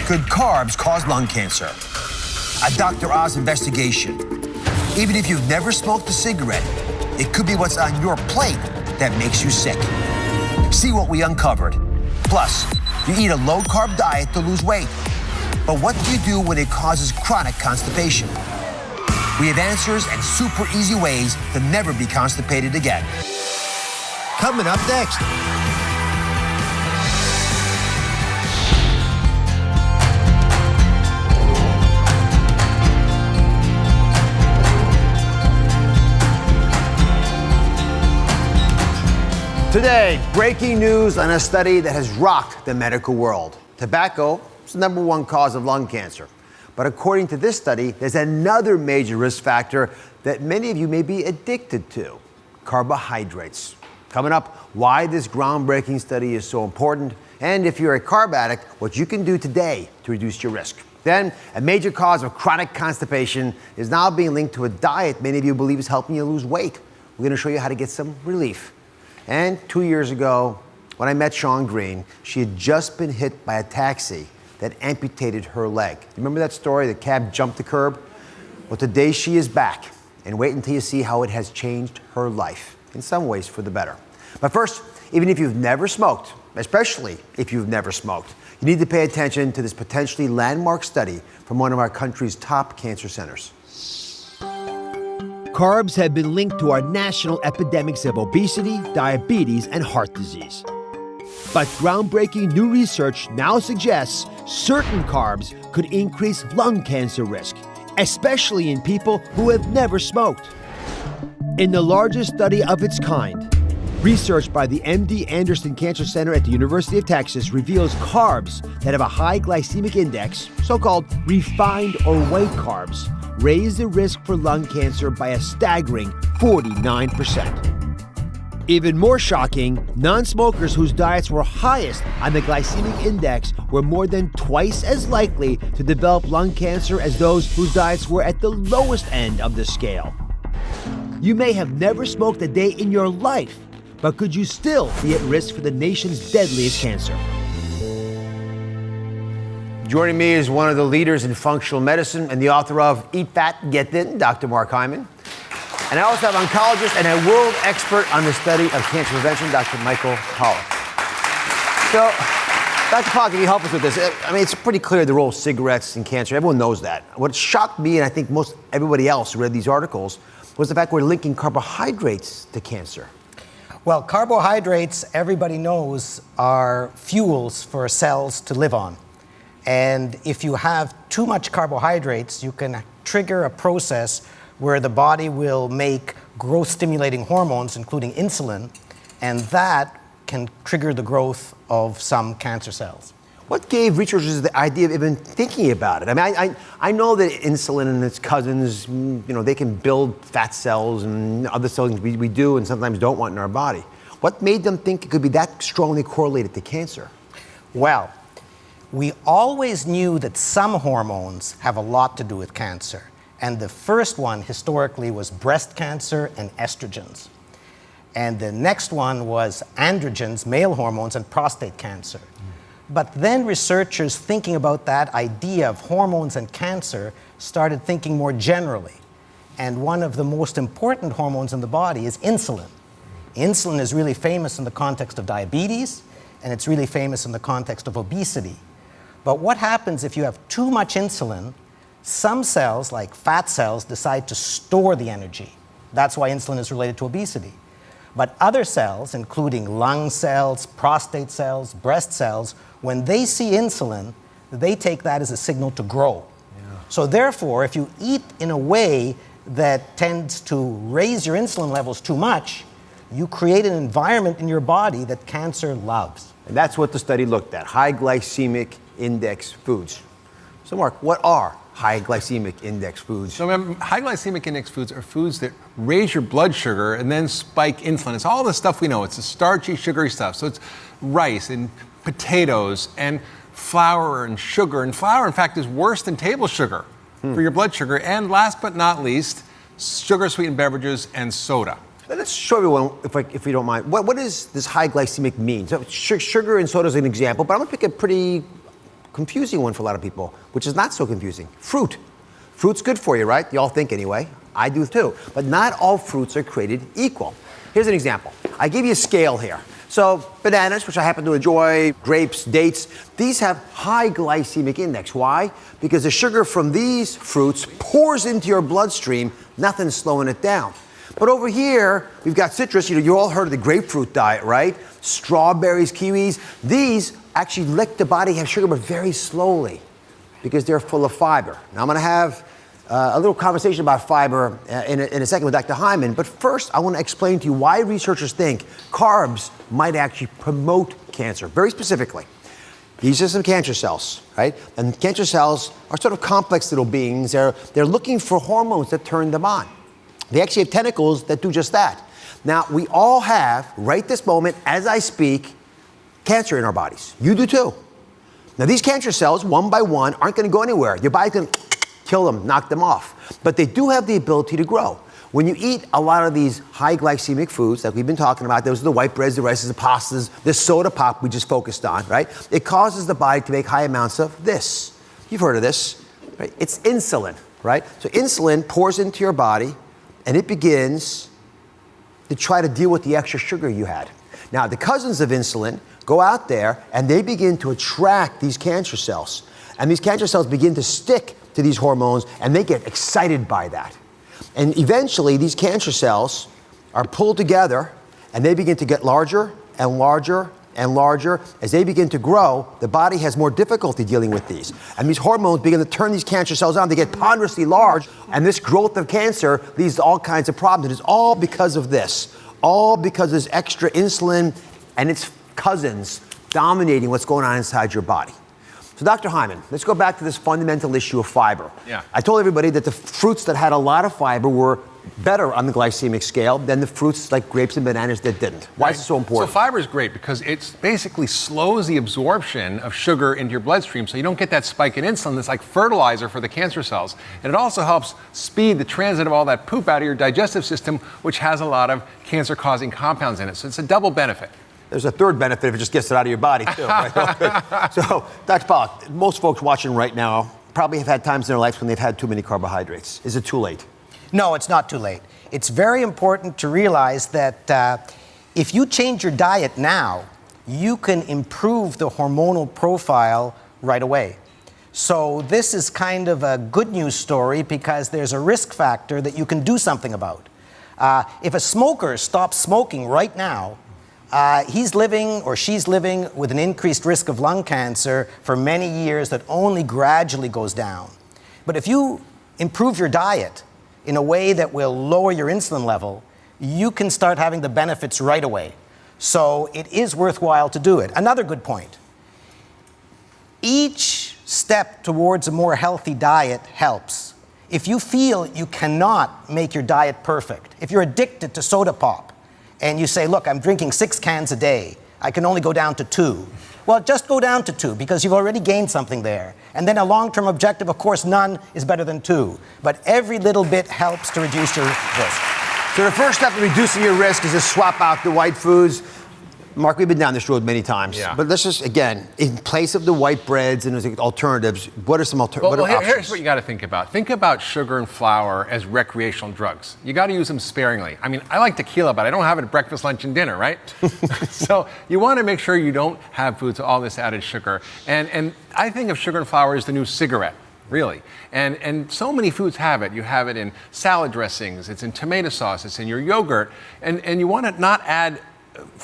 Could carbs cause lung cancer? A Dr. Oz investigation. Even if you've never smoked a cigarette, it could be what's on your plate that makes you sick. See what we uncovered. Plus, you eat a low-carb diet to lose weight. But what do you do when it causes chronic constipation? We have answers and super easy ways to never be constipated again. Coming up next. Today, breaking news on a study that has rocked the medical world. Tobacco is the #1 cause of lung cancer. But according to this study, there's another major risk factor that many of you may be addicted to: carbohydrates. Coming up, why this groundbreaking study is so important, and if you're a carb addict, what you can do today to reduce your risk. Then, a major cause of chronic constipation is now being linked to a diet many of you believe is helping you lose weight. We're going to show you how to get some relief. And 2 years ago, when I met Shawn Green, she had just been hit by a taxi that amputated her leg. You remember that story? The cab jumped the curb? Well, today she is back. And wait until you see how it has changed her life, in some ways for the better. But first, even if you've never smoked, especially if you've never smoked, you need to pay attention to this potentially landmark study from one of our country's top cancer centers. Carbs have been linked to our national epidemics of obesity, diabetes, and heart disease. But groundbreaking new research now suggests certain carbs could increase lung cancer risk, especially in people who have never smoked. In the largest study of its kind, research by the MD Anderson Cancer Center at the University of Texas reveals carbs that have a high glycemic index, so-called refined or white carbs, raise the risk for lung cancer by a staggering 49%. Even more shocking, non-smokers whose diets were highest on the glycemic index were more than twice as likely to develop lung cancer as those whose diets were at the lowest end of the scale. You may have never smoked a day in your life, but could you still be at risk for the nation's deadliest cancer? Joining me is one of the leaders in functional medicine and the author of Eat Fat, Get Thin, Dr. Mark Hyman. And I also have oncologist and a world expert on the study of cancer prevention, Dr. Michael Pollak. So, Dr. Pollak, can you help us with this? I mean, it's pretty clear the role of cigarettes in cancer. Everyone knows that. What shocked me, and I think most everybody else who read these articles, was the fact we're linking carbohydrates to cancer. Well, carbohydrates, everybody knows, are fuels for cells to live on. And if you have too much carbohydrates, you can trigger a process where the body will make growth-stimulating hormones, including insulin, and that can trigger the growth of some cancer cells. What gave researchers the idea of even thinking about it? I mean, I know that insulin and its cousins, they can build fat cells and other cells we do and sometimes don't want in our body. What made them think it could be that strongly correlated to cancer? Well, we always knew that some hormones have a lot to do with cancer. And the first one historically was breast cancer and estrogens. And the next one was androgens, male hormones, and prostate cancer. But then researchers thinking about that idea of hormones and cancer started thinking more generally. And one of the most important hormones in the body is insulin. Insulin is really famous in the context of diabetes, and it's really famous in the context of obesity. But what happens if you have too much insulin? Some cells, like fat cells, decide to store the energy. That's why insulin is related to obesity. But other cells, including lung cells, prostate cells, breast cells, when they see insulin, they take that as a signal to grow. Yeah. So therefore, if you eat in a way that tends to raise your insulin levels too much, you create an environment in your body that cancer loves. And that's what the study looked at, high glycemic index foods. So Mark, what are high glycemic index foods? So remember, high glycemic index foods are foods that raise your blood sugar and then spike insulin. It's all the stuff we know. It's the starchy, sugary stuff. So it's rice and potatoes and flour and sugar. And flour, in fact, is worse than table sugar for your blood sugar. And last but not least, sugar-sweetened beverages and soda. Let's show everyone, if you don't mind, what does this high glycemic mean? So sugar and soda is an example, but I'm going to pick a pretty confusing one for a lot of people, which is not so confusing. Fruit. Fruit's good for you, right? You all think anyway. I do too. But not all fruits are created equal. Here's an example. I give you a scale here. So bananas, which I happen to enjoy, grapes, dates, these have high glycemic index. Why? Because the sugar from these fruits pours into your bloodstream, nothing's slowing it down. But over here, we've got citrus. You all heard of the grapefruit diet, right? Strawberries, kiwis. These actually let the body have sugar, but very slowly because they're full of fiber. Now I'm going to have a little conversation about fiber in a second with Dr. Hyman. But first, I want to explain to you why researchers think carbs might actually promote cancer, very specifically. These are some cancer cells, right? And cancer cells are sort of complex little beings. They're looking for hormones that turn them on. They actually have tentacles that do just that. Now, we all have, right this moment, as I speak, cancer in our bodies. You do too. Now, these cancer cells, one by one, aren't going to go anywhere. Your body's going to kill them, knock them off. But they do have the ability to grow. When you eat a lot of these high glycemic foods that we've been talking about, those are the white breads, the rices, the pastas, this soda pop we just focused on, right? It causes the body to make high amounts of this. You've heard of this, right? It's insulin, right? So insulin pours into your body and it begins to try to deal with the extra sugar you had. Now, the cousins of insulin go out there and they begin to attract these cancer cells. And these cancer cells begin to stick to these hormones and they get excited by that. And eventually, these cancer cells are pulled together and they begin to get larger and larger and larger. As they begin to grow, the body has more difficulty dealing with these. And these hormones begin to turn these cancer cells on. They get ponderously large. And this growth of cancer leads to all kinds of problems. And it's all because of this. All because there's extra insulin and its cousins dominating what's going on inside your body. So Dr. Hyman, let's go back to this fundamental issue of fiber. Yeah. I told everybody that the fruits that had a lot of fiber were better on the glycemic scale than the fruits like grapes and bananas that didn't. Why is it so important? So fiber is great because it basically slows the absorption of sugar into your bloodstream so you don't get that spike in insulin that's like fertilizer for the cancer cells. And it also helps speed the transit of all that poop out of your digestive system, which has a lot of cancer-causing compounds in it. So it's a double benefit. There's a third benefit if it just gets it out of your body, too. Right? So, Dr. Pollak, most folks watching right now probably have had times in their lives when they've had too many carbohydrates. Is it too late? No, it's not too late. It's very important to realize that if you change your diet now, you can improve the hormonal profile right away. So this is kind of a good news story because there's a risk factor that you can do something about. If a smoker stops smoking right now, he's living or she's living with an increased risk of lung cancer for many years that only gradually goes down. But if you improve your diet in a way that will lower your insulin level, you can start having the benefits right away. So it is worthwhile to do it. Another good point. Each step towards a more healthy diet helps. If you feel you cannot make your diet perfect, if you're addicted to soda pop, and you say, look, I'm drinking 6 cans a day. I can only go down to 2. Well, just go down to 2 because you've already gained something there. And then a long-term objective, of course, none is better than 2. But every little bit helps to reduce your risk. So the first step in reducing your risk is to swap out the white foods. Mark, we've been down this road many times. Yeah. But let's just, again, in place of the white breads and alternatives, what are some alternatives? Well, here's what you got to think about. Think about sugar and flour as recreational drugs. You got to use them sparingly. I mean, I like tequila, but I don't have it at breakfast, lunch, and dinner, right? So you want to make sure you don't have foods with all this added sugar. And I think of sugar and flour as the new cigarette. Really. And so many foods have it. You have it in salad dressings, it's in tomato sauce, it's in your yogurt. And you want to not add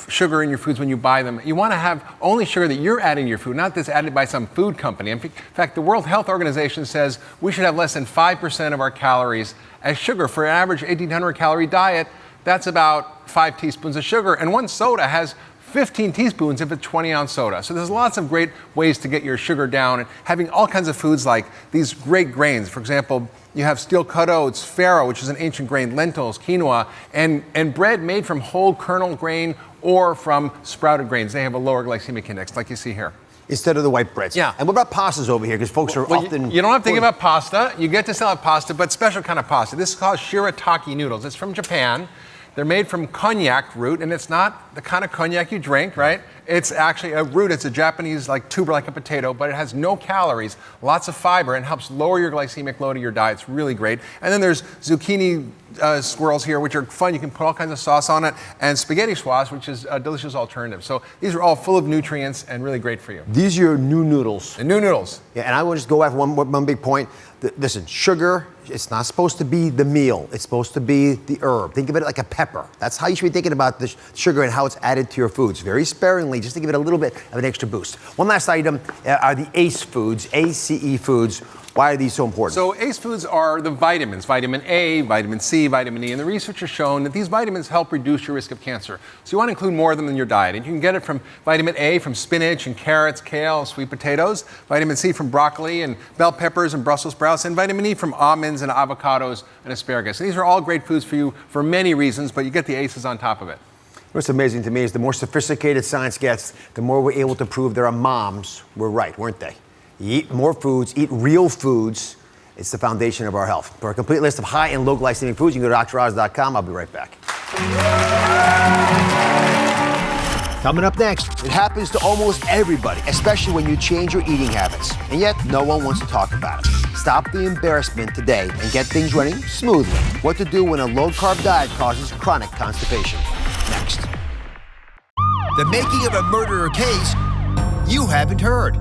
sugar in your foods when you buy them. You want to have only sugar that you're adding to your food, not that's added by some food company. In fact, the World Health Organization says we should have less than 5% of our calories as sugar. For an average 1,800 calorie diet, that's about 5 teaspoons of sugar. And one soda has 15 teaspoons if it's 20-ounce soda. So there's lots of great ways to get your sugar down, and having all kinds of foods like these great grains. For example, you have steel-cut oats, farro, which is an ancient grain, lentils, quinoa, and bread made from whole kernel grain or from sprouted grains. They have a lower glycemic index, like you see here. Instead of the white breads. Yeah. And what about pastas over here? Because folks are often... You don't have to think about pasta. You get to still have pasta, but special kind of pasta. This is called shirataki noodles. It's from Japan. They're made from cognac root, and it's not the kind of cognac you drink, right? It's actually a root. It's a Japanese tuber like a potato, but it has no calories, lots of fiber, and helps lower your glycemic load of your diet. It's really great. And then there's zucchini swirls here, which are fun. You can put all kinds of sauce on it, and spaghetti squash, which is a delicious alternative. So these are all full of nutrients and really great for you. These are your new noodles. And new noodles. Yeah, and I will just go after one big point. Listen, sugar, it's not supposed to be the meal. It's supposed to be the herb. Think of it like a pepper. That's how you should be thinking about the sugar and how it's added to your foods. Very sparingly, just to give it a little bit of an extra boost. One last item are the ACE foods, ACE foods. Why are these so important? So ACE foods are the vitamins, vitamin A, vitamin C, vitamin E, and the research has shown that these vitamins help reduce your risk of cancer. So you want to include more of them in your diet. And you can get it from vitamin A from spinach and carrots, kale, sweet potatoes, vitamin C from broccoli and bell peppers and Brussels sprouts, and vitamin E from almonds and avocados and asparagus. And these are all great foods for you for many reasons, but you get the ACEs on top of it. What's amazing to me is the more sophisticated science gets, the more we're able to prove that our moms were right, weren't they? You eat more foods, eat real foods. It's the foundation of our health. For a complete list of high and low glycemic foods, you can go to droz.com. I'll be right back. Coming up next, it happens to almost everybody, especially when you change your eating habits. And yet, no one wants to talk about it. Stop the embarrassment today and get things running smoothly. What to do when a low-carb diet causes chronic constipation. Next. The making of a murderer case you haven't heard.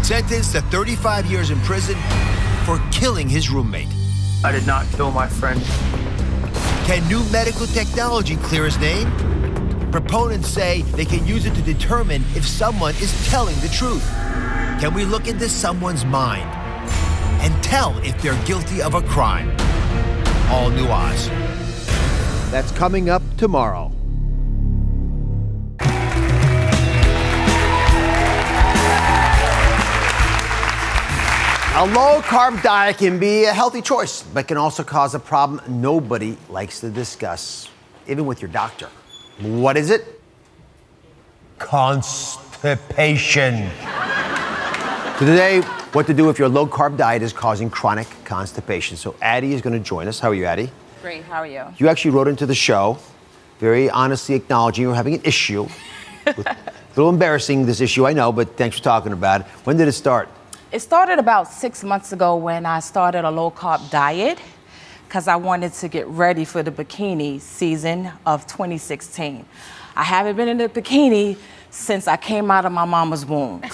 Sentenced to 35 years in prison for killing his roommate. I did not kill my friend. Can new medical technology clear his name? Proponents say they can use it to determine if someone is telling the truth. Can we look into someone's mind and tell if they're guilty of a crime? All New Oz. That's coming up tomorrow. A low-carb diet can be a healthy choice, but can also cause a problem nobody likes to discuss, even with your doctor. What is it? Constipation. So today, what to do if your low-carb diet is causing chronic constipation. So Addie is going to join us. How are you, Addie? Great, how are you? You actually wrote into the show, very honestly acknowledging you were having an issue. A little embarrassing, this issue, I know, but thanks for talking about it. When did it start? It started about 6 months ago when I started a low-carb diet because I wanted to get ready for the bikini season of 2016. I haven't been in a bikini since I came out of my mama's womb.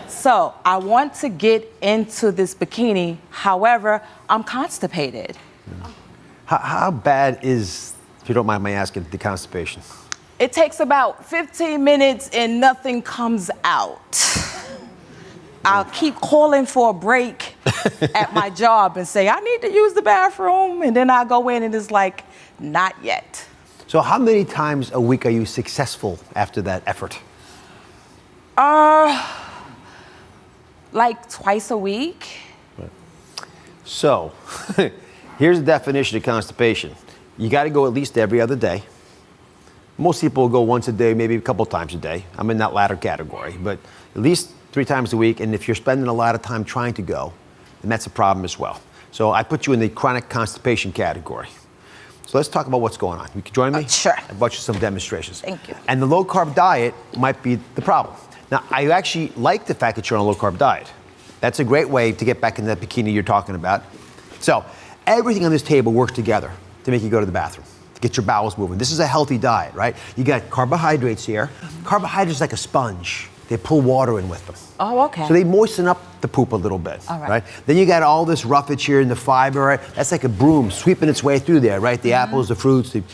So I want to get into this bikini. However, I'm constipated. How bad is, if you don't mind my asking, the constipation? It takes about 15 minutes and nothing comes out. I'll keep calling for a break at my job and say, I need to use the bathroom. And then I go in and it's like, not yet. So how many times a week are you successful after that effort? Like twice a week. So here's the definition of constipation. You got to go at least every other day. Most people go once a day, maybe a couple times a day. I'm in that latter category, but at least 3 times a week. And if you're spending a lot of time trying to go, then that's a problem as well. So I put you in the chronic constipation category. So let's talk about what's going on. You can join me? Sure. I brought you some demonstrations. Thank you. And the low-carb diet might be the problem. Now, I actually like the fact that you're on a low-carb diet. That's a great way to get back in that bikini you're talking about. So everything on this table works together to make you go to the bathroom, to get your bowels moving. This is a healthy diet, right? You got carbohydrates here. Carbohydrates like a sponge. They pull water in with them. Oh, okay. So they moisten up the poop a little bit, all right. Then you got all this roughage here in the fiber, right? That's like a broom sweeping its way through there, right? The apples, the fruits, the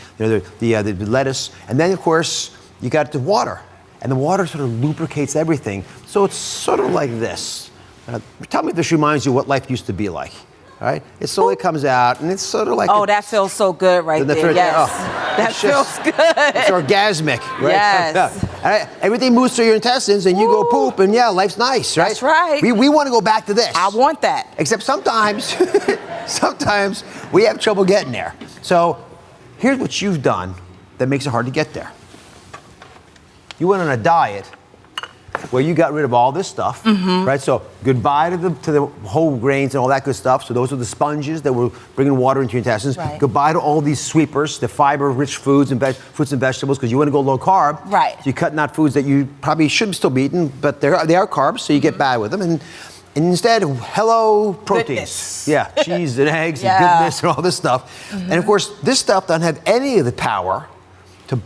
lettuce. And then, of course, you got the water. And the water sort of lubricates everything. So it's sort of like this. Tell me if this reminds you what life used to be like. All right? It slowly comes out, and it's sort of like... Oh, that feels so good right there, yes. That feels good. It's orgasmic, right? Yes. Everything moves through your intestines, and you go poop, and yeah, life's nice, right? That's right. We want to go back to this. I want that. Except sometimes, sometimes we have trouble getting there. So here's what you've done that makes it hard to get there. You went on a diet where you got rid of all this stuff, right? So goodbye to the whole grains and all that good stuff. So those are the sponges that were bringing water into your intestines. Right. Goodbye to all these sweepers, the fiber-rich foods and fruits and vegetables, because you want to go low carb. Right. So you're cutting out foods that you probably shouldn't still be eating, but they are carbs, so you get bad with them. And instead, hello, proteins. Goodness. Yeah, cheese and eggs Yeah. and goodness and all this stuff. And of course, this stuff doesn't have any of the power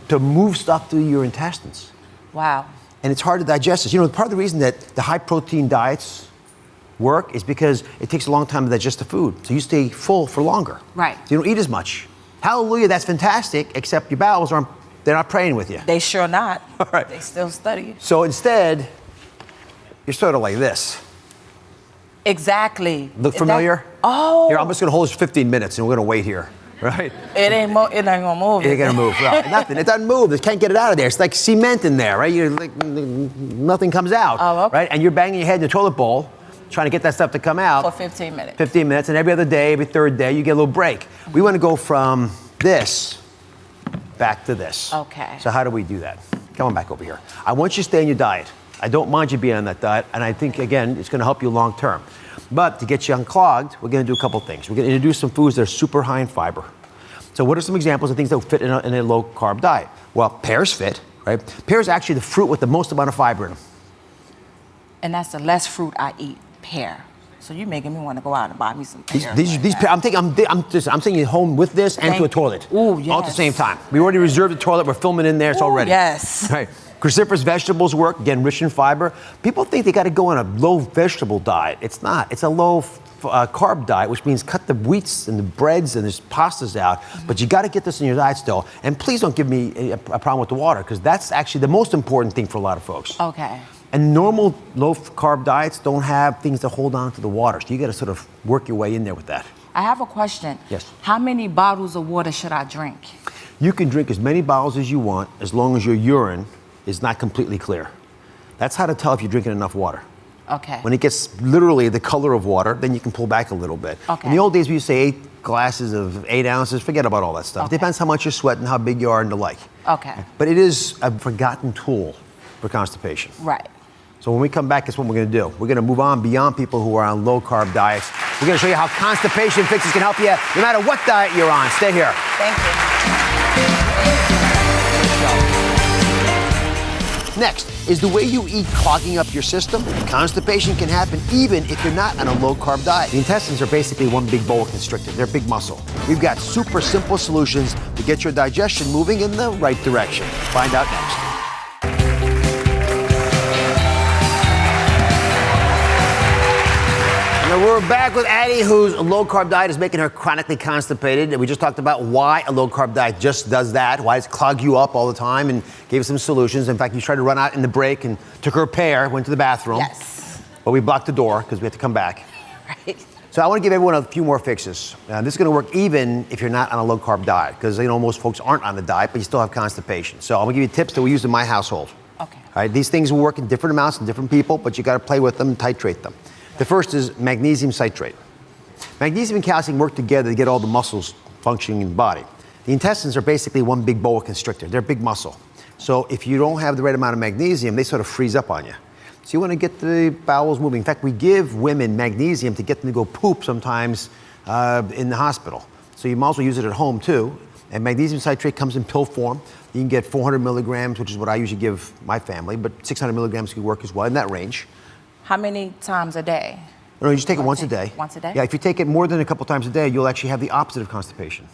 to move stuff through your intestines. Wow. And it's hard to digest this. You know, part of the reason that the high protein diets work is because it takes a long time to digest the food. So you stay full for longer. Right. So you don't eat as much. Hallelujah, that's fantastic, except your bowels they're not praying with you. They sure not. All right. They still study. So instead, you're sort of like this. Exactly. Look familiar? Oh. Here, I'm just gonna hold this for 15 minutes and we're gonna wait here, right? It ain't gonna move. It ain't gonna move. No, nothing. It doesn't move. It can't get it out of there. It's like cement in there, right? You're like, nothing comes out. Oh, okay. Right? And you're banging your head in the toilet bowl, trying to get that stuff to come out. For 15 minutes. 15 minutes, and every other day, every third day, you get a little break. We want to go from this back to this. Okay. So how do we do that? Come on back over here. I want you to stay on your diet. I don't mind you being on that diet, and I think, again, it's going to help you long term. But to get you unclogged, we're going to do a couple things. We're going to introduce some foods that are super high in fiber. So what are some examples of things that fit in a low-carb diet? Well, pears fit, right? Pears are actually the fruit with the most amount of fiber in them. And that's the less fruit I eat, pear. So you're making me want to go out and buy me some pears. These I'm taking it home with this and to a toilet. Ooh, yes. All at the same time. We already reserved the toilet. We're filming in there. It's all ready. Yes. Right. Cruciferous vegetables work, again, rich in fiber. People think they got to go on a low vegetable diet. It's not. It's a low carb diet, which means cut the wheats and the breads and the pastas out. But you got to get this in your diet still. And please don't give me a problem with the water, because that's actually the most important thing for a lot of folks. Okay. And normal low-carb diets don't have things to hold on to the water. So you got to sort of work your way in there with that. I have a question. Yes. How many bottles of water should I drink? You can drink as many bottles as you want as long as your urine is not completely clear. That's how to tell if you're drinking enough water. Okay. When it gets literally the color of water, then you can pull back a little bit. Okay. In the old days, we used to say 8 glasses of 8 ounces. Forget about all that stuff. Okay. It depends how much you're sweating, how big you are, and the like. Okay. But it is a forgotten tool for constipation. Right. So when we come back, that's what we're going to do. We're going to move on beyond people who are on low-carb diets. We're going to show you how constipation fixes can help you no matter what diet you're on. Stay here. Thank you. Next, is the way you eat clogging up your system? Constipation can happen even if you're not on a low-carb diet. The intestines are basically one big boa constrictor. They're big muscle. We've got super simple solutions to get your digestion moving in the right direction. Find out next. Now we're back with Addie, whose low-carb diet is making her chronically constipated. And we just talked about why a low-carb diet just does that, why it's clogged you up all the time, and gave some solutions. In fact, you tried to run out in the break and took her a pear, went to the bathroom. Yes. But we blocked the door because we had to come back. Right. So I want to give everyone a few more fixes. This is going to work even if you're not on a low-carb diet, because most folks aren't on the diet, but you still have constipation. So I'm going to give you tips that we use in my household. Okay. All right, these things will work in different amounts in different people, but you got to play with them and titrate them. The first is magnesium citrate. Magnesium and calcium work together to get all the muscles functioning in the body. The intestines are basically one big boa constrictor. They're a big muscle. So if you don't have the right amount of magnesium, they sort of freeze up on you. So you want to get the bowels moving. In fact, we give women magnesium to get them to go poop sometimes in the hospital. So you might as well use it at home too. And magnesium citrate comes in pill form. You can get 400 milligrams, which is what I usually give my family, but 600 milligrams could work as well in that range. How many times a day? No, you just take it once a day. Once a day? Yeah, if you take it more than a couple times a day, you'll actually have the opposite of constipation,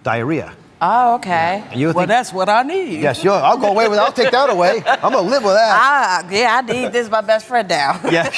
diarrhea. Oh, okay. And you'll Well, think- that's what I need. Yes, I'll go away with. I'll take that away. I'm gonna live with that. I need this my best friend now. Yeah.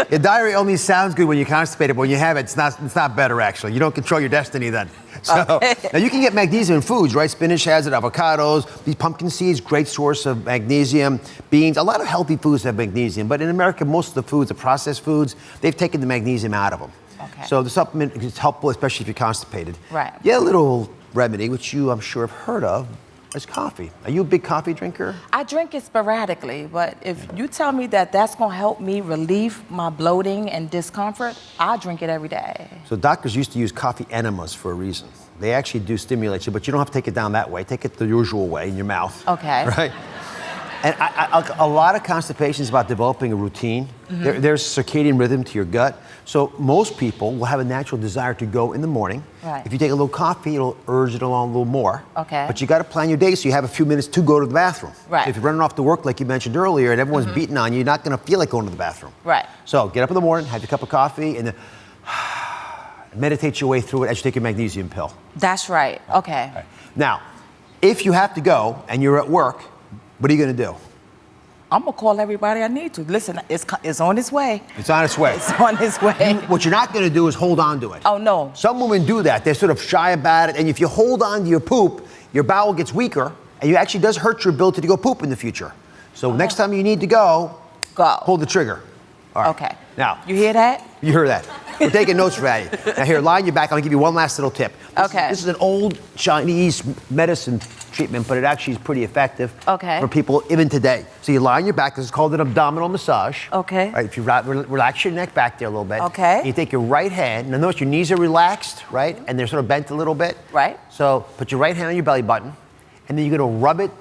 Yeah, diarrhea only sounds good when you're constipated, but when you have it, it's not better actually. You don't control your destiny then. So now you can get magnesium in foods, right? Spinach has it, avocados, these pumpkin seeds, great source of magnesium. Beans, a lot of healthy foods have magnesium, but in America, most of the foods, the processed foods, they've taken the magnesium out of them. Okay. So the supplement is helpful, especially if you're constipated. Right. Yeah, a little remedy, which you, I'm sure, have heard of, is coffee. Are you a big coffee drinker? I drink it sporadically, but if you tell me that that's going to help me relieve my bloating and discomfort, I drink it every day. So doctors used to use coffee enemas for a reason. They actually do stimulate you, but you don't have to take it down that way. Take it the usual way in your mouth. Okay. Right? And a lot of constipation is about developing a routine. There's circadian rhythm to your gut. So most people will have a natural desire to go in the morning. Right. If you take a little coffee, it'll urge it along a little more. Okay. But you got to plan your day so you have a few minutes to go to the bathroom. Right. If you're running off to work, like you mentioned earlier, and everyone's beating on you, you're not going to feel like going to the bathroom. Right. So get up in the morning, have your cup of coffee, and then meditate your way through it as you take your magnesium pill. That's right. Okay. Now, if you have to go and you're at work, what are you going to do? I'm gonna call everybody I need to. Listen, it's on its way. It's on its way. It's on its way. What you're not going to do is hold on to it. Oh no. Some women do that. They're sort of shy about it. And if you hold on to your poop, your bowel gets weaker, and it actually does hurt your ability to go poop in the future. So next time you need to go, pull the trigger. All right. Okay. Now, You hear that? you heard that. We're taking notes for Addie. Now here, lie on your back. I'm going to give you one last little tip. This is an old Chinese medicine treatment, but it actually is pretty effective for people even today. So you lie on your back. This is called an abdominal massage. Okay. All right, if you relax your neck back there a little bit. Okay. You take your right hand. Now notice your knees are relaxed, right? And they're sort of bent a little bit. Right. So put your right hand on your belly button, and then you're going to rub it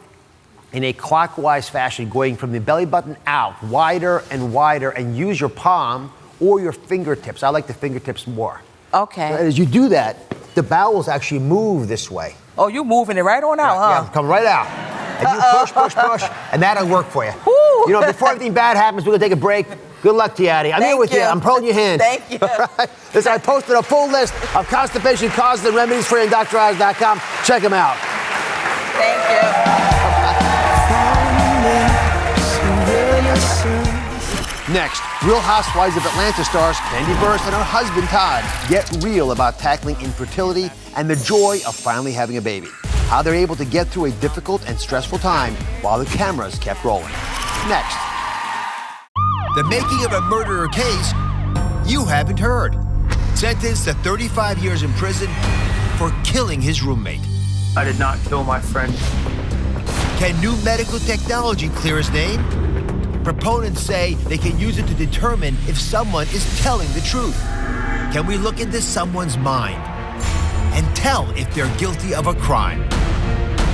in a clockwise fashion, going from the belly button out, wider, and use your palm or your fingertips. I like the fingertips more. Okay. So as you do that, the bowels actually move this way. Oh, you moving it right on out, huh? Yeah, come right out. And you push, and that'll work for you. Woo. You know, before anything bad happens, we're gonna take a break. Good luck to you, Addie. I'm here with you. I'm holding your hand. Thank you. All right. Listen, I posted a full list of constipation causes and remedies for you on DrOz.com. Check them out. Thank you. Next, Real Housewives of Atlanta stars Kandi Burruss and her husband Todd get real about tackling infertility and the joy of finally having a baby. How they're able to get through a difficult and stressful time while the cameras kept rolling. Next. The making of a murderer case you haven't heard. Sentenced to 35 years in prison for killing his roommate. I did not kill my friend. Can new medical technology clear his name? Proponents say they can use it to determine if someone is telling the truth. Can we look into someone's mind and tell if they're guilty of a crime?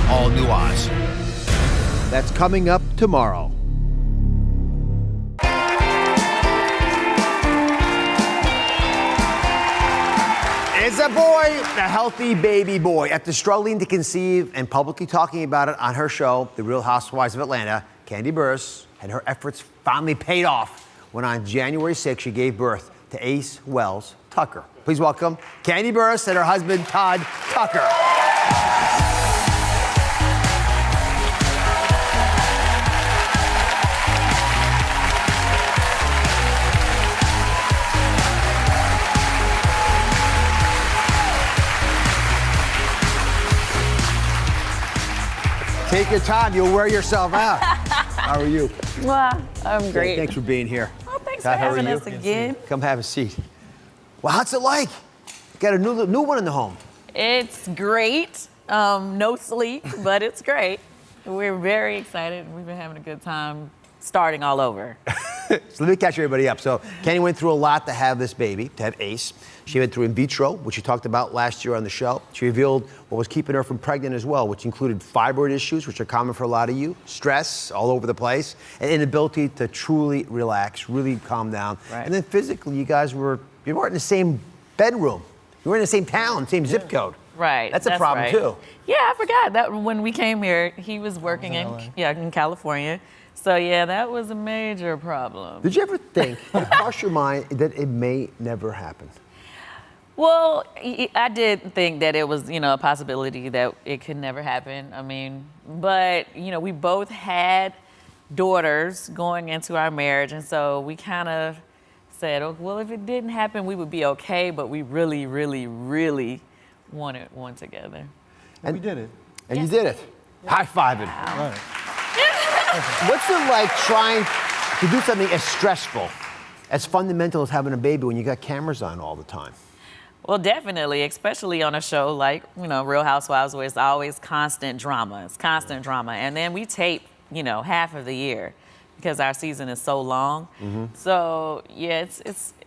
All New Oz. That's coming up tomorrow. It's a boy, a healthy baby boy. After struggling to conceive and publicly talking about it on her show, The Real Housewives of Atlanta, Kandi Burruss and her efforts finally paid off when on January 6th, she gave birth to Ace Wells Tucker. Please welcome Kandi Burruss and her husband, Todd Tucker. Take your time, you'll wear yourself out. How are you? Well, I'm great. Thanks for being here. Oh, thanks Todd, for how are having you? us again. Come have a seat. Well, what's it like? Got a new one in the home. It's great. No sleep, but it's great. We're very excited. We've been having a good time starting all over. So let me catch everybody up. So Kandi went through a lot to have this baby, to have Ace. She went through in vitro, which she talked about last year on the show. She revealed what was keeping her from pregnant as well, which included fibroid issues, which are common for a lot of you, stress all over the place, and inability to truly relax, really calm down. Right. And then physically, you weren't in the same bedroom. You were in the same town, same zip code. Right. That's a problem right. too. Yeah, I forgot that when we came here, he was working in California. So yeah, that was a major problem. Did you ever think, cross your mind, that it may never happen? Well, I did think that it was, a possibility that it could never happen. I mean, but, we both had daughters going into our marriage. And so we kind of said, oh, well, if it didn't happen, we would be okay. But we really, really, really wanted one together. And we did it. And you did it. High-fiving. Right. What's it like trying to do something as stressful, as fundamental as having a baby when you got cameras on all the time? Well, definitely, especially on a show like, Real Housewives, where it's always constant drama. It's constant drama. And then we tape, half of the year because our season is so long. Mm-hmm. So, yeah,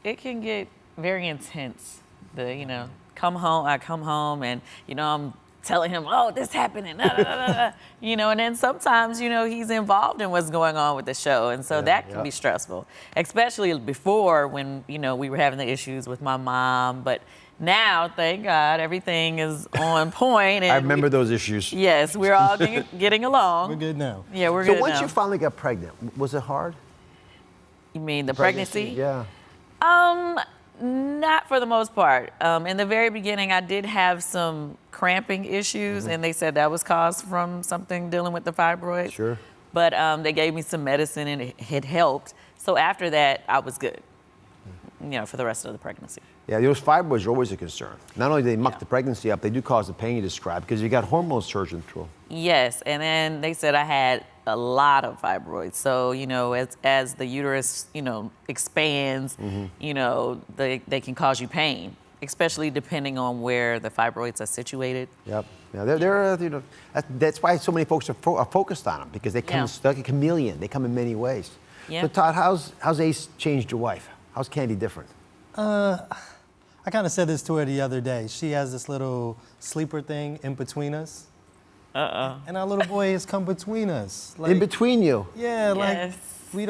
it can get very intense. I come home and, I'm telling him, oh, this happened, and you know, and then sometimes, you know, he's involved in what's going on with the show. And so that can be stressful, especially before when, you know, we were having the issues with my mom. But now, thank God, everything is on point. And I remember those issues. yes, we're all getting along. We're good now. Yeah, we're So good once now. you finally got pregnant, was it hard? You mean the pregnancy? Yeah. Not for the most part. In the very beginning, I did have some cramping issues, and they said that was caused from something dealing with the fibroids. Sure. But they gave me some medicine, and it helped. So after that, I was good, you know, for the rest of the pregnancy. Yeah, those fibroids are always a concern. Not only do they muck the pregnancy up, they do cause the pain you described because you got hormones surging through. Yes, and then they said I had a lot of fibroids. So, you know, as the uterus, you know, expands, you know, they can cause you pain, especially depending on where the fibroids are situated. Yep. Yeah, they're you know, that's why so many folks are focused on them because they come like a chameleon. They come in many ways. Yeah. So Todd, how's Ace changed your wife? How's Kandi different? I kind of said this to her the other day. She has this little sleeper thing in between us. And our little boy has come between us. In between you. Yeah, like Yes. we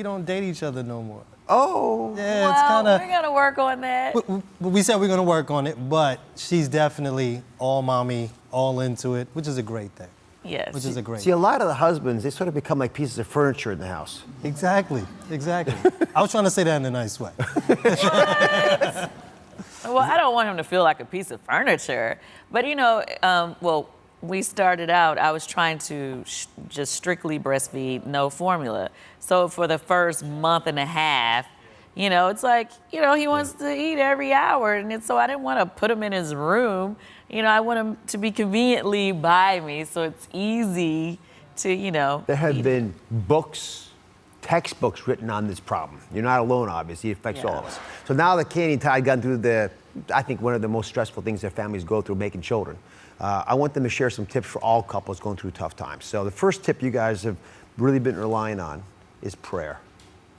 don't date each other no more. Oh. Yeah, Well, it's kind of. we're gonna work on that. We said we're gonna work on it, but she's definitely all mommy, all into it, which is a great thing. Yes. Which is a great. See, a lot of the husbands, they sort of become like pieces of furniture in the house. Exactly. I was trying to say that in a nice way. Well, I don't want him to feel like a piece of furniture, but you know, well, we started out, I was trying to just strictly breastfeed, no formula. So for the first month and a half, you know, it's like, you know, he wants to eat every hour, and so I didn't want to put him in his room. You know, I want him to be conveniently by me, so it's easy to, you know. There have been books, textbooks written on this problem. You're not alone, obviously. It affects all of us. So now that Kandi and Todd got through I think one of the most stressful things their families go through, making children, I want them to share some tips for all couples going through tough times. So the first tip you guys have really been relying on is prayer.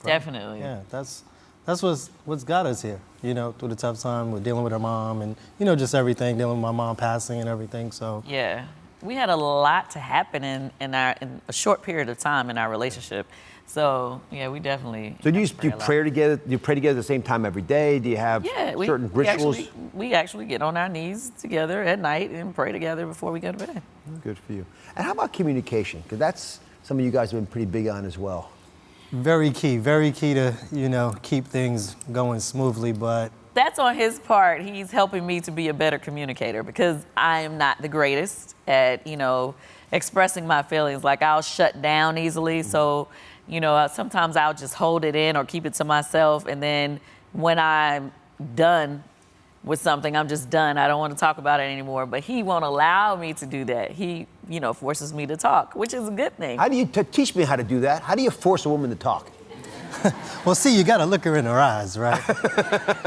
Definitely. Yeah, that's what's got us here, you know, through the tough time. We're dealing with her mom and, you know, just everything, dealing with my mom passing and everything, so. Yeah. We had a lot to happen in a short period of time in our relationship. So, yeah, we definitely. So do you pray together? Do you pray together at the same time every day? Do you have certain rituals? We actually get on our knees together at night and pray together before we go to bed. Good for you. And how about communication? Because that's something you guys have been pretty big on as well. Very key to, you know, keep things going smoothly, but. That's on his part. He's helping me to be a better communicator because I am not the greatest at, you know, expressing my feelings. Like I'll shut down easily. So, you know, sometimes I'll just hold it in or keep it to myself. And then when I'm done with something, I'm just done. I don't want to talk about it anymore. But he won't allow me to do that. He, you know, forces me to talk, which is a good thing. How do you teach me how to do that? How do you force a woman to talk? Well, see, you got to look her in her eyes, right?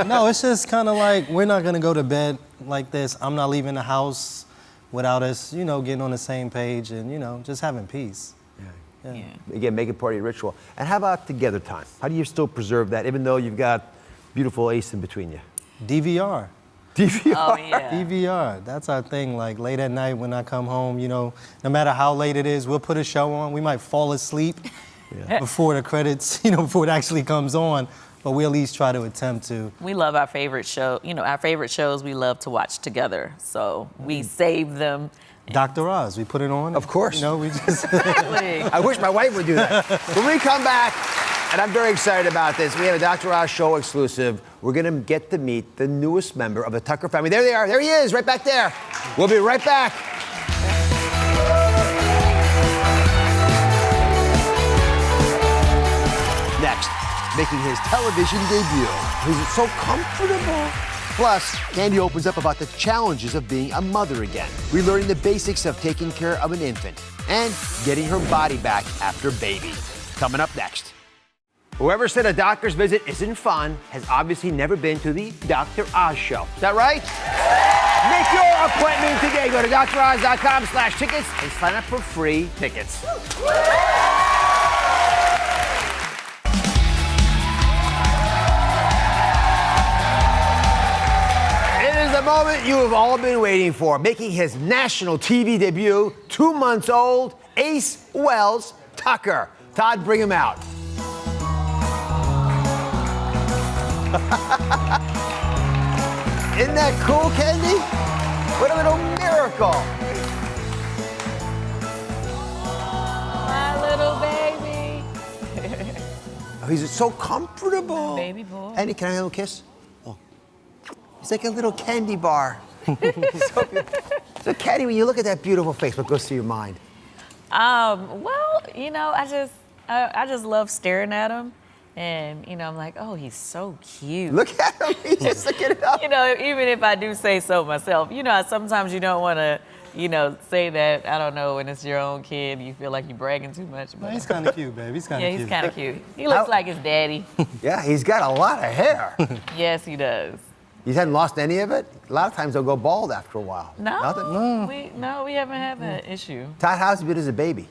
No, it's just kind of like, we're not going to go to bed like this. I'm not leaving the house without us, you know, getting on the same page and, you know, just having peace. Yeah. Again, make it part of your ritual. And how about together time? How do you still preserve that, even though you've got beautiful Ace in between you? DVR. DVR? Oh, yeah. DVR, that's our thing. Like late at night when I come home, you know, no matter how late it is, we'll put a show on. We might fall asleep before the credits, you know, before it actually comes on. But we at least try to attempt to. We love our favorite show. You know, our favorite shows we love to watch together. So we save them. Dr. Oz, we put it on. Of course. You know, we just. Exactly. I wish my wife would do that. When we come back, and I'm very excited about this, we have a Dr. Oz show exclusive. We're going to get to meet the newest member of the Tucker family. There they are. There he is, right back there. We'll be right back. Next, making his television debut. He's so comfortable. Plus, Kandi opens up about the challenges of being a mother again, relearning the basics of taking care of an infant, and getting her body back after baby. Coming up next. Whoever said a doctor's visit isn't fun has obviously never been to the Dr. Oz show. Is that right? Make your appointment today. Go to droz.com/tickets and sign up for free tickets. It is the moment you have all been waiting for, making his national TV debut, 2 months old, Ace Wells Tucker. Todd, bring him out. Isn't that cool, Kandi? What a little miracle. My little baby. Oh, he's so comfortable. Baby boy. Kandi, can I have a little kiss? Oh. It's like a little candy bar. So beautiful. So, Kandi, when you look at that beautiful face, what goes through your mind? Well, you know, I just love staring at him. And, you know, I'm like, oh, he's so cute. Look at him. He's just looking it up. You know, even if I do say so myself, you know, sometimes you don't want to, you know, say that, I don't know, when it's your own kid, you feel like you're bragging too much. No, But he's kind of cute, babe. He's kind of yeah, cute. he's kind of cute. He looks like his daddy. Yeah, he's got a lot of hair. Yes, he does. You hadn't lost any of it? A lot of times they'll go bald after a while. No, we haven't had that issue. Todd, how's he been as a baby?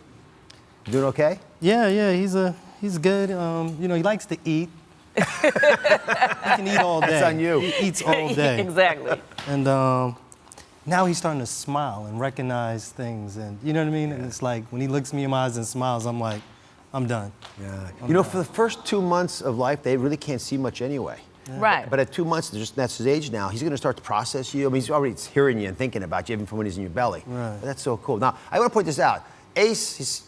You doing okay? Yeah, he's good. You know, he likes to eat. He can eat all day. That's on you. He eats all day. Exactly. And now he's starting to smile and recognize things, and you know what I mean? And it's like when he looks me in my eyes and smiles, I'm like, I'm done. Yeah. You know, for the first 2 months of life, they really can't see much anyway. Right. But at 2 months, that's his age now, he's going to start to process you. I mean, he's already hearing you and thinking about you, even from when he's in your belly. Right. But that's so cool. Now, I want to point this out. Ace,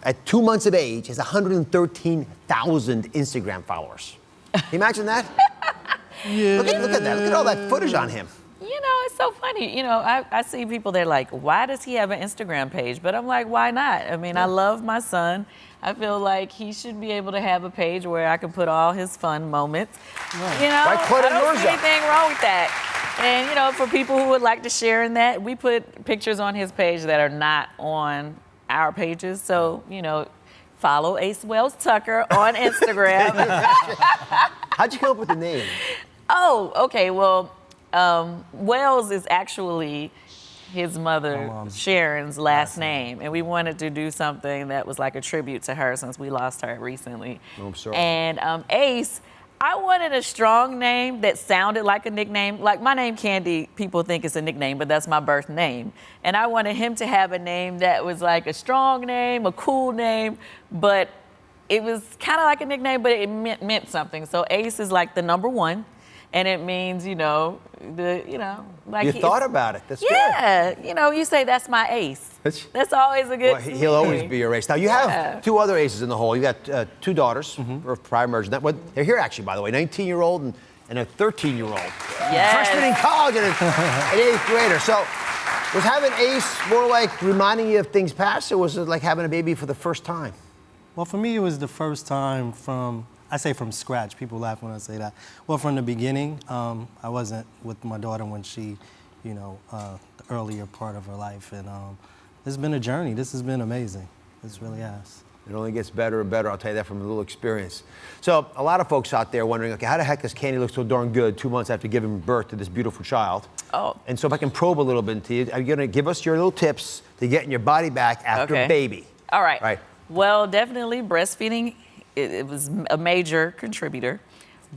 at 2 months of age, has 113,000 Instagram followers. Can you imagine that? Yeah. Look at that. Look at all that footage on him. You know, it's so funny. You know, I see people, they're like, why does he have an Instagram page? But I'm like, why not? I mean, I love my son. I feel like he should be able to have a page where I can put all his fun moments. Right. You know, Why put I don't yours see up? anything wrong with that. And, you know, for people who would like to share in that, we put pictures on his page that are not on our pages. So, you know, follow Ace Wells Tucker on Instagram. How'd you come up with the name? Oh, okay. Well, Wells is actually his mother, Sharon's last name. And we wanted to do something that was like a tribute to her since we lost her recently. Oh, I'm sorry. And Ace, I wanted a strong name that sounded like a nickname. Like my name, Kandi, people think it's a nickname, but that's my birth name. And I wanted him to have a name that was like a strong name, a cool name, but it was kind of like a nickname, but it meant something. So Ace is like the number one. And it means, you know, like You thought about it. That's good. yeah, you know, you say that's my ace. That's always a good. Well, he'll always be your ace. Now, you have two other aces in the hole. You got two daughters, or prior merge. They're here, actually, by the way, 19-year-old and a 13-year-old. Yes. Freshman in college and an eighth grader. So was having Ace more like reminding you of things past, or was it like having a baby for the first time? Well, for me, it was the first time I say from scratch. People laugh when I say that. Well, from the beginning, I wasn't with my daughter when she, you know, the earlier part of her life. And it's been a journey. This has been amazing. This really has. It only gets better and better, I'll tell you that from a little experience. So a lot of folks out there wondering, okay, how the heck does Kandi look so darn good 2 months after giving birth to this beautiful child? Oh. And so if I can probe a little bit into you, are you going to give us your little tips to getting your body back after baby? All right. Right. Well, definitely breastfeeding, it was a major contributor.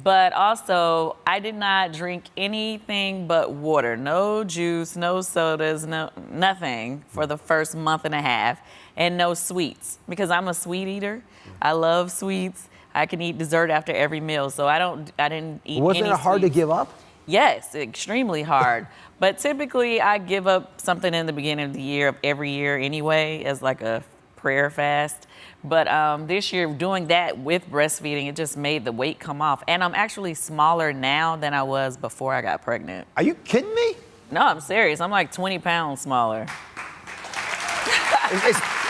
But also, I did not drink anything but water. No juice, no sodas, nothing for the first month and a half. And no sweets, because I'm a sweet eater. I love sweets. I can eat dessert after every meal, so I didn't eat Wasn't any it hard to sweets. give up? Yes, extremely hard. But typically, I give up something in the beginning of the year, of every year anyway, as like a prayer fast. But this year, doing that with breastfeeding, it just made the weight come off. And I'm actually smaller now than I was before I got pregnant. Are you kidding me? No, I'm serious. I'm like 20 pounds smaller.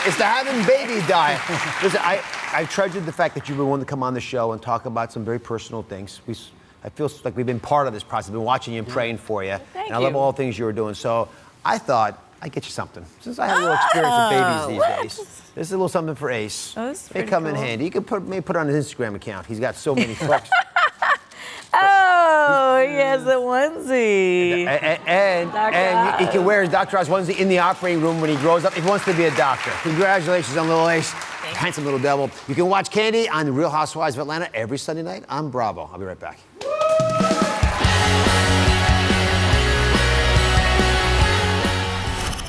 It's the having baby diet. Listen, I treasured the fact that you were willing to come on the show and talk about some very personal things. I feel like we've been part of this process. I've been watching you and praying for you. Thank and I love you. all the things you were doing. So I thought I'd get you something. Since I have a little experience with babies these days. This is a little something for Ace. Oh, that's May pretty come in cool. handy. You can maybe put it on his Instagram account. He's got so many folks. Oh, he has a onesie. And he can wear his Dr. Oz onesie in the operating room when he grows up if he wants to be a doctor. Congratulations on little Ace. Handsome little devil. You can watch Kandi on The Real Housewives of Atlanta every Sunday night on Bravo. I'll be right back.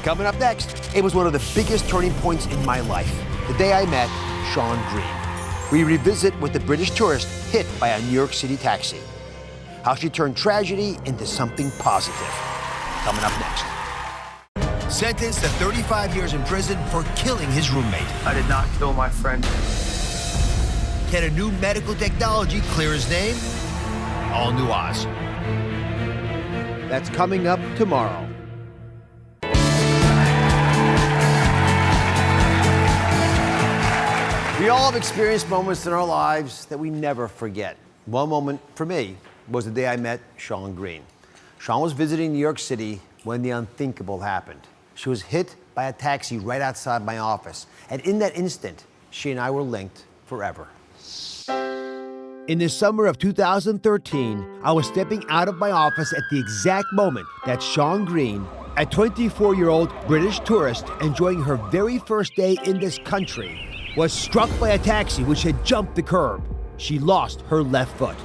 Coming up next, it was one of the biggest turning points in my life. The day I met Sean Green. We revisit with the British tourist hit by a New York City taxi. How she turned tragedy into something positive. Coming up next. Sentenced to 35 years in prison for killing his roommate. I did not kill my friend. Can a new medical technology clear his name? All new Oz. That's coming up tomorrow. We all have experienced moments in our lives that we never forget. One moment for me was the day I met Sean Green. Sean was visiting New York City when the unthinkable happened. She was hit by a taxi right outside my office. And in that instant, she and I were linked forever. In the summer of 2013, I was stepping out of my office at the exact moment that Sean Green, a 24-year-old British tourist enjoying her very first day in this country, was struck by a taxi which had jumped the curb. She lost her left foot.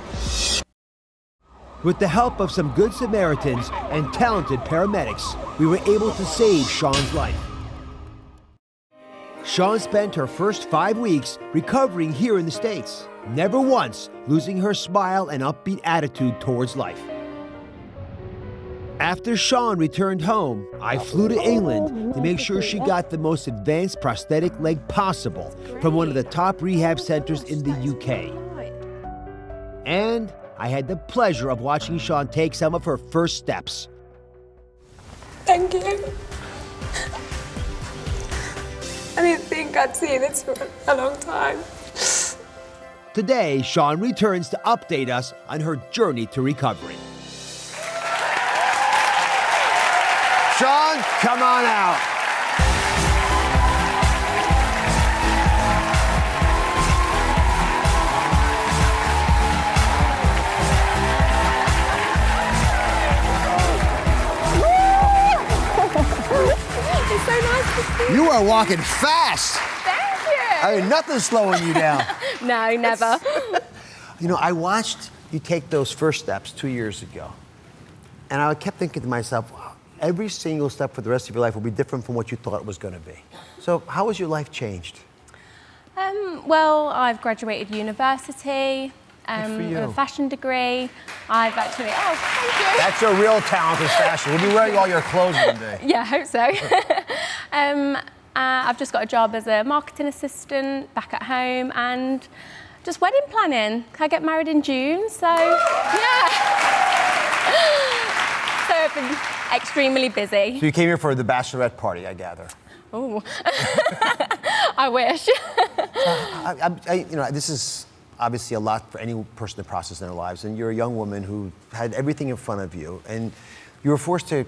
With the help of some good Samaritans and talented paramedics, we were able to save Sean's life. Sean spent her first 5 weeks recovering here in the States, never once losing her smile and upbeat attitude towards life. After Sean returned home, I flew to England to make sure she got the most advanced prosthetic leg possible from one of the top rehab centers in the UK. And I had the pleasure of watching Sean take some of her first steps. Thank you. I didn't think I'd see this for a long time. Today, Sean returns to update us on her journey to recovery. Sean, come on out. It's so nice to see you. You are walking fast. Thank you. I mean, nothing's slowing you down. No, never. You know, I watched you take those first steps 2 years ago. And I kept thinking to myself, wow, every single step for the rest of your life will be different from what you thought it was going to be. So how has your life changed? Well, I've graduated university. Good for you. With a fashion degree. I've actually, oh, thank you. That's a real talented fashion. You'll be wearing all your clothes one day. Yeah, I hope so. I've just got a job as a marketing assistant back at home and just wedding planning. I get married in June, so yeah. So I've been extremely busy. So you came here for the bachelorette party, I gather. Oh, I wish. You know, this is obviously a lot for any person to process in their lives, and you're a young woman who had everything in front of you, and you were forced to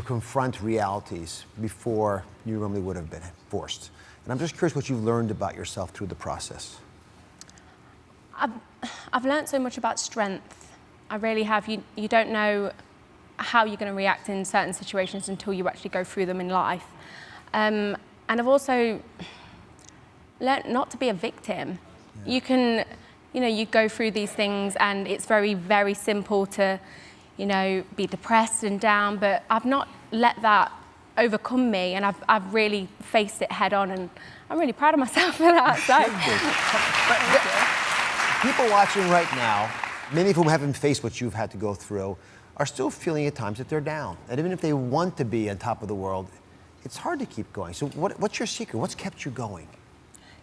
confront realities before you normally would have been forced. And I'm just curious what you've learned about yourself through the process. I've learned so much about strength. I really have. You don't know how you're going to react in certain situations until you actually go through them in life. And I've also learned not to be a victim. Yeah. You can, you know, you go through these things and it's very, very simple to, you know, be depressed and down, but I've not let that overcome me, and I've really faced it head on, and I'm really proud of myself for that. So. People watching right now, many of whom haven't faced what you've had to go through, are still feeling at times that they're down. And even if they want to be on top of the world, it's hard to keep going. So what's your secret? What's kept you going?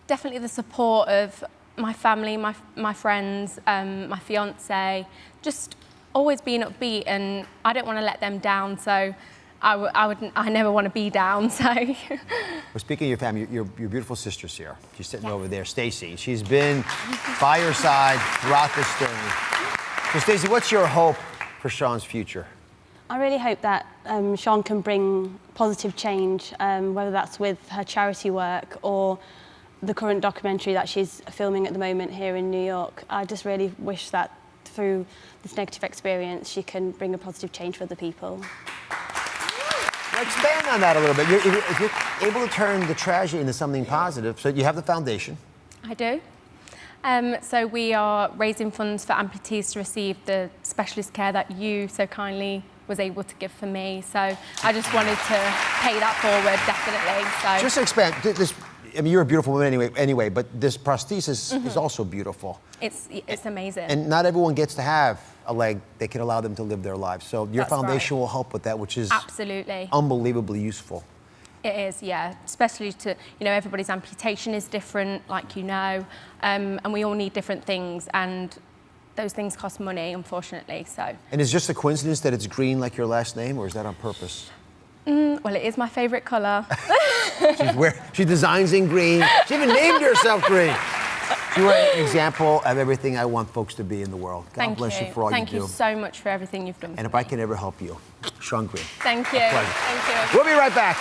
Definitely the support of my family, my friends, my fiance, just always being upbeat, and I don't want to let them down, so I never want to be down, so. Well, speaking of your family, your beautiful sister's here. She's sitting over there, Stacy. She's been by your side throughout this journey. So Stacy, what's your hope for Sean's future? I really hope that Sean can bring positive change, whether that's with her charity work or the current documentary that she's filming at the moment here in New York. I just really wish that through this negative experience, she can bring a positive change for other people. Expand on that a little bit. If you're able to turn the tragedy into something positive, so you have the foundation. I do. So we are raising funds for amputees to receive the specialist care that you so kindly was able to give for me. So I just wanted to pay that forward, definitely. So Just expand this. I mean, you're a beautiful woman anyway, but this prosthesis is also beautiful. it's amazing. And not everyone gets to have a leg that can allow them to live their lives. So your That's foundation right. will help with that, which is Absolutely. unbelievably useful. It is, yeah. Especially to, everybody's amputation is different, like and we all need different things, and those things cost money, unfortunately. So. And is it just a coincidence that it's green like your last name, or is that on purpose? Well, it is my favourite colour. She designs in green. She even named herself green. You are an example of everything I want folks to be in the world. God bless you for all you do. Thank you so much for everything you've done for And if me. I can ever help you, Sean Green. Thank you. pleasure. Thank you. We'll be right back.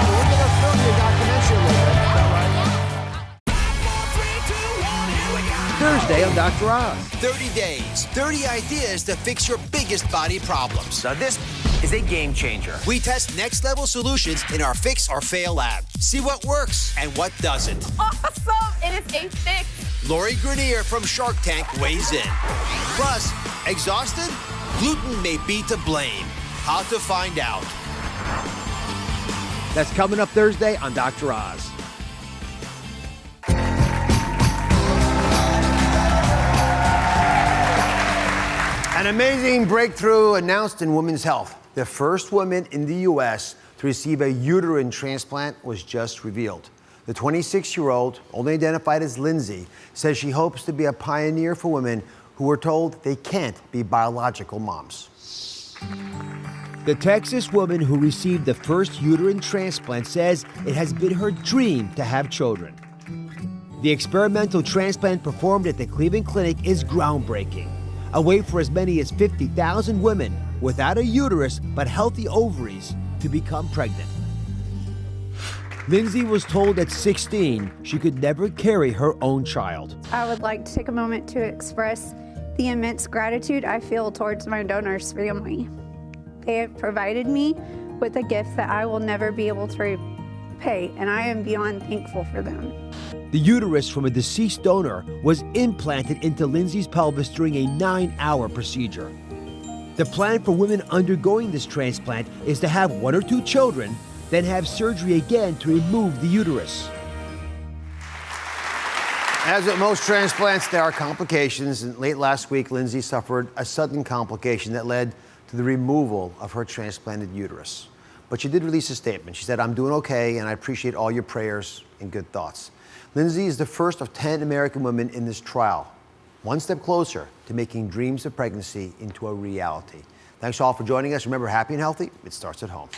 We're going to film your documentary later. Thursday on Dr. Oz. 30 days, 30 ideas to fix your biggest body problems. Now this is a game changer. We test next level solutions in our Fix or Fail lab. See what works and what doesn't. Awesome! It is a fix. Lori Grenier from Shark Tank weighs in. Plus, exhausted? Gluten may be to blame. How to find out. That's coming up Thursday on Dr. Oz. An amazing breakthrough announced in women's health. The first woman in the U.S. to receive a uterine transplant was just revealed. The 26-year-old, only identified as Lindsay, says she hopes to be a pioneer for women who were told they can't be biological moms. The Texas woman who received the first uterine transplant says it has been her dream to have children. The experimental transplant performed at the Cleveland Clinic is groundbreaking. A way for as many as 50,000 women without a uterus but healthy ovaries to become pregnant. Lindsay was told at 16 she could never carry her own child. I would like to take a moment to express the immense gratitude I feel towards my donor's family. They have provided me with a gift that I will never be able to repay, and I am beyond thankful for them. The uterus from a deceased donor was implanted into Lindsay's pelvis during a 9-hour procedure. The plan for women undergoing this transplant is to have 1 or 2 children, then have surgery again to remove the uterus. As with most transplants, there are complications, and late last week, Lindsay suffered a sudden complication that led to the removal of her transplanted uterus. But she did release a statement. She said, "I'm doing okay, and I appreciate all your prayers and good thoughts." Lindsay is the first of 10 American women in this trial, one step closer to making dreams of pregnancy into a reality. Thanks all for joining us. Remember, happy and healthy, it starts at home.